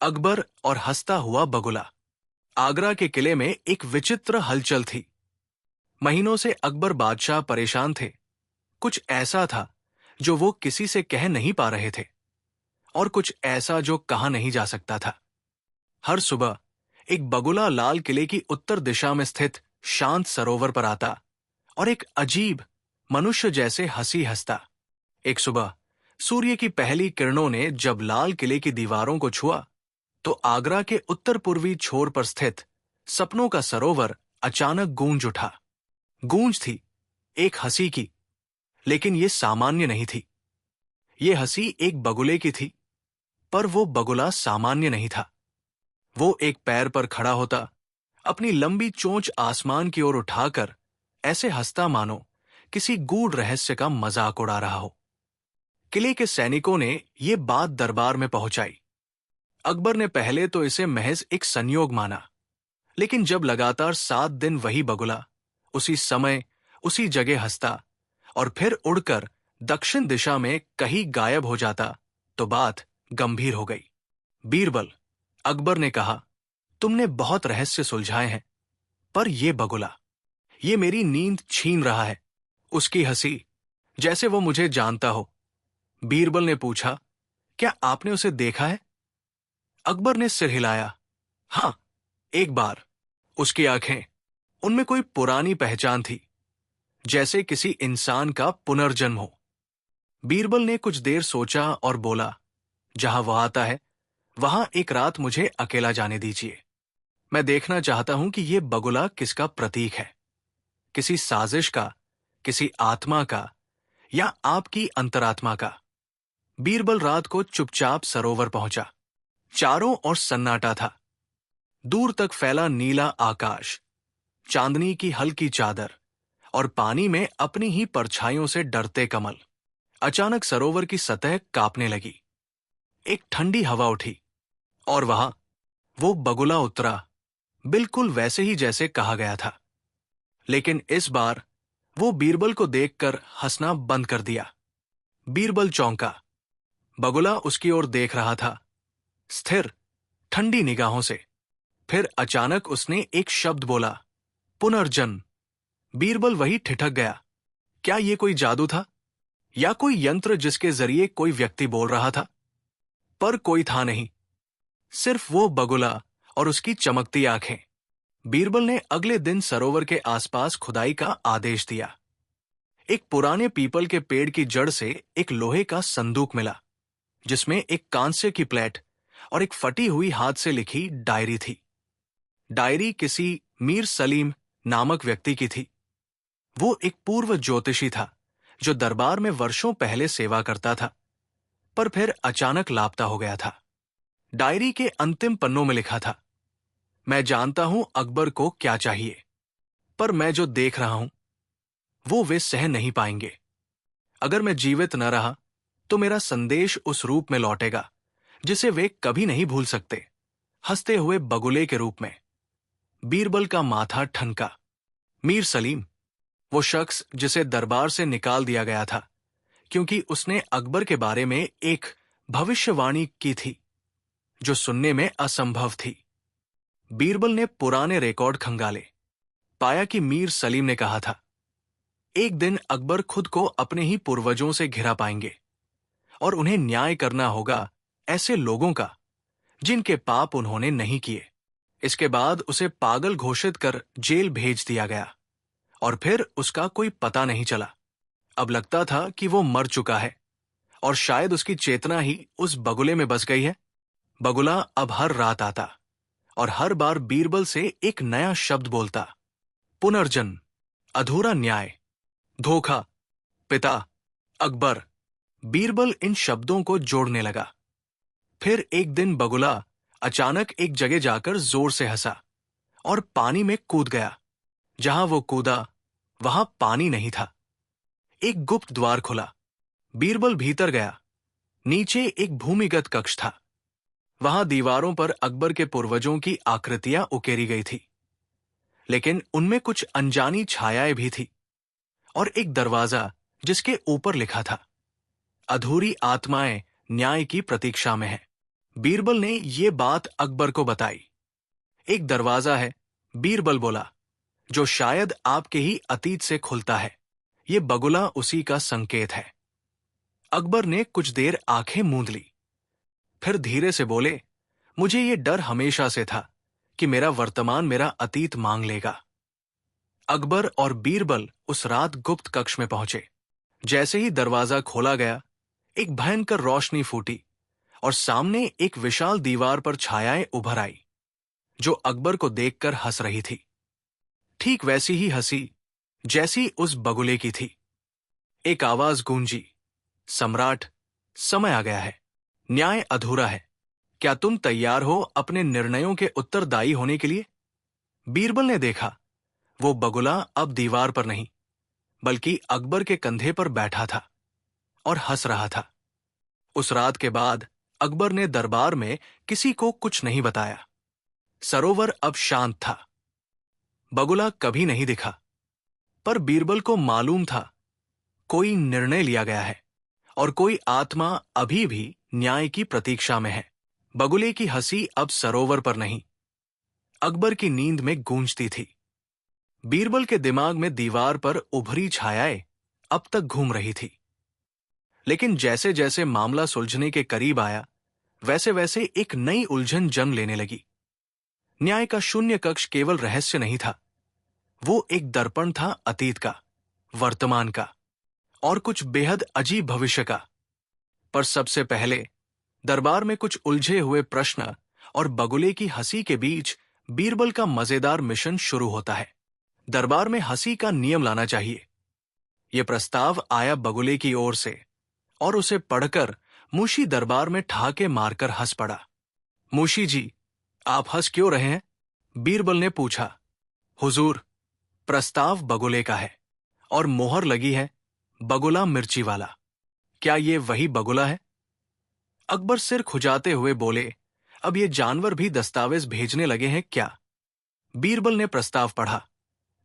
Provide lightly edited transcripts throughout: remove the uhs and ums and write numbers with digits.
अकबर और हंसता हुआ बगुला। आगरा के किले में एक विचित्र हलचल थी। महीनों से अकबर बादशाह परेशान थे। कुछ ऐसा था जो वो किसी से कह नहीं पा रहे थे, और कुछ ऐसा जो कहा नहीं जा सकता था। हर सुबह एक बगुला लाल किले की उत्तर दिशा में स्थित शांत सरोवर पर आता और एक अजीब मनुष्य जैसे हंसी हंसता। एक सुबह सूर्य की पहली किरणों ने जब लाल किले की दीवारों को छुआ, तो आगरा के उत्तर पूर्वी छोर पर स्थित सपनों का सरोवर अचानक गूंज उठा। गूंज थी एक हंसी की, लेकिन ये सामान्य नहीं थी। ये हंसी एक बगुले की थी, पर वो बगुला सामान्य नहीं था। वो एक पैर पर खड़ा होता, अपनी लंबी चोंच आसमान की ओर उठाकर ऐसे हंसता मानो किसी गूढ़ रहस्य का मजाक उड़ा रहा हो। किले के सैनिकों ने ये बात दरबार में पहुंचाई। अकबर ने पहले तो इसे महज एक संयोग माना, लेकिन जब लगातार 7 दिन वही बगुला उसी समय उसी जगह हंसता और फिर उड़कर दक्षिण दिशा में कहीं गायब हो जाता, तो बात गंभीर हो गई। बीरबल, अकबर ने कहा, तुमने बहुत रहस्य सुलझाए हैं, पर यह बगुला, ये मेरी नींद छीन रहा है। उसकी हंसी जैसे वो मुझे जानता हो। बीरबल ने पूछा, क्या आपने उसे देखा है? अकबर ने सिर हिलाया। हां, एक बार। उसकी आंखें, उनमें कोई पुरानी पहचान थी, जैसे किसी इंसान का पुनर्जन्म हो। बीरबल ने कुछ देर सोचा और बोला, जहां वह आता है, वहां एक रात मुझे अकेला जाने दीजिए। मैं देखना चाहता हूं कि यह बगुला किसका प्रतीक है, किसी साजिश का, किसी आत्मा का, या आपकी अंतरात्मा का। बीरबल रात को चुपचाप सरोवर पहुंचा। चारों ओर सन्नाटा था। दूर तक फैला नीला आकाश, चांदनी की हल्की चादर और पानी में अपनी ही परछाइयों से डरते कमल। अचानक सरोवर की सतह कांपने लगी। एक ठंडी हवा उठी और वहां वो बगुला उतरा, बिल्कुल वैसे ही जैसे कहा गया था। लेकिन इस बार वो बीरबल को देखकर हंसना बंद कर दिया। बीरबल चौंका। बगुला उसकी ओर देख रहा था, स्थिर, ठंडी निगाहों से। फिर अचानक उसने एक शब्द बोला, पुनर्जन्म। बीरबल वही ठिठक गया। क्या ये कोई जादू था, या कोई यंत्र जिसके जरिए कोई व्यक्ति बोल रहा था? पर कोई था नहीं, सिर्फ वो बगुला और उसकी चमकती आंखें। बीरबल ने अगले दिन सरोवर के आसपास खुदाई का आदेश दिया। एक पुराने पीपल के पेड़ की जड़ से एक लोहे का संदूक मिला, जिसमें एक कांस्य की प्लेट और एक फटी हुई हाथ से लिखी डायरी थी। डायरी किसी मीर सलीम नामक व्यक्ति की थी। वो एक पूर्व ज्योतिषी था जो दरबार में वर्षों पहले सेवा करता था, पर फिर अचानक लापता हो गया था। डायरी के अंतिम पन्नों में लिखा था, मैं जानता हूं अकबर को क्या चाहिए, पर मैं जो देख रहा हूं वो वे सह नहीं पाएंगे। अगर मैं जीवित न रहा तो मेरा संदेश उस रूप में लौटेगा जिसे वे कभी नहीं भूल सकते, हंसते हुए बगुले के रूप में। बीरबल का माथा ठनका। मीर सलीम, वो शख्स जिसे दरबार से निकाल दिया गया था क्योंकि उसने अकबर के बारे में एक भविष्यवाणी की थी जो सुनने में असंभव थी। बीरबल ने पुराने रिकॉर्ड खंगाले। पाया कि मीर सलीम ने कहा था, एक दिन अकबर खुद को अपने ही पूर्वजों से घिरा पाएंगे और उन्हें न्याय करना होगा ऐसे लोगों का जिनके पाप उन्होंने नहीं किए। इसके बाद उसे पागल घोषित कर जेल भेज दिया गया और फिर उसका कोई पता नहीं चला। अब लगता था कि वो मर चुका है और शायद उसकी चेतना ही उस बगुले में बस गई है। बगुला अब हर रात आता और हर बार बीरबल से एक नया शब्द बोलता, पुनर्जन्म, अधूरा न्याय, धोखा, पिता, अकबर। बीरबल इन शब्दों को जोड़ने लगा। फिर एक दिन बगुला अचानक एक जगह जाकर जोर से हंसा और पानी में कूद गया। जहां वो कूदा वहां पानी नहीं था। एक गुप्त द्वार खुला। बीरबल भीतर गया। नीचे एक भूमिगत कक्ष था। वहां दीवारों पर अकबर के पूर्वजों की आकृतियां उकेरी गई थी, लेकिन उनमें कुछ अनजानी छायाएं भी थी, और एक दरवाजा जिसके ऊपर लिखा था, अधूरी आत्माएं न्याय की प्रतीक्षा में है। बीरबल ने ये बात अकबर को बताई। एक दरवाजा है, बीरबल बोला, जो शायद आपके ही अतीत से खुलता है। ये बगुला उसी का संकेत है। अकबर ने कुछ देर आंखें मूंद ली, फिर धीरे से बोले, मुझे ये डर हमेशा से था कि मेरा वर्तमान मेरा अतीत मांग लेगा। अकबर और बीरबल उस रात गुप्त कक्ष में पहुंचे। जैसे ही दरवाजा खोला गया, एक भयंकर रोशनी फूटी और सामने एक विशाल दीवार पर छायाएं उभर आई, जो अकबर को देखकर हंस रही थी। ठीक वैसी ही हंसी जैसी उस बगुले की थी। एक आवाज गूंजी, सम्राट, समय आ गया है। न्याय अधूरा है। क्या तुम तैयार हो अपने निर्णयों के उत्तरदायी होने के लिए? बीरबल ने देखा, वो बगुला अब दीवार पर नहीं, बल्कि अकबर के कंधे पर बैठा था और हंस रहा था। उस रात के बाद अकबर ने दरबार में किसी को कुछ नहीं बताया। सरोवर अब शांत था। बगुला कभी नहीं दिखा, पर बीरबल को मालूम था कोई निर्णय लिया गया है और कोई आत्मा अभी भी न्याय की प्रतीक्षा में है। बगुले की हंसी अब सरोवर पर नहीं, अकबर की नींद में गूंजती थी। बीरबल के दिमाग में दीवार पर उभरी छायाएं अब तक घूम रही थी। लेकिन जैसे जैसे मामला सुलझने के करीब आया, वैसे वैसे एक नई उलझन जन्म लेने लगी। न्याय का शून्य कक्ष केवल रहस्य नहीं था, वो एक दर्पण था अतीत का, वर्तमान का और कुछ बेहद अजीब भविष्य का। पर सबसे पहले दरबार में कुछ उलझे हुए प्रश्न और बगुले की हंसी के बीच बीरबल का मजेदार मिशन शुरू होता है। दरबार में हंसी का नियम लाना चाहिए। यह प्रस्ताव आया बगुले की ओर से और उसे पढ़कर मूशी दरबार में ठहाके मारकर हंस पड़ा। मूशी जी, आप हंस क्यों रहे हैं? बीरबल ने पूछा। हुजूर, प्रस्ताव बगुले का है और मोहर लगी है बगुला मिर्ची वाला। क्या ये वही बगुला है? अकबर सिर खुजाते हुए बोले, अब ये जानवर भी दस्तावेज भेजने लगे हैं क्या? बीरबल ने प्रस्ताव पढ़ा,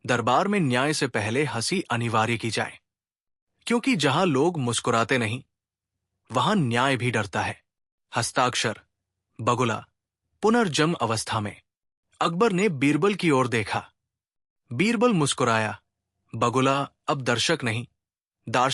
दरबार में न्याय से पहले हंसी अनिवार्य की जाए, क्योंकि जहां लोग मुस्कुराते नहीं, वहां न्याय भी डरता है। हस्ताक्षर, बगुला, पुनर्जन्म अवस्था में। अकबर ने बीरबल की ओर देखा। बीरबल मुस्कुराया। बगुला अब दर्शक नहीं, दार्शनिक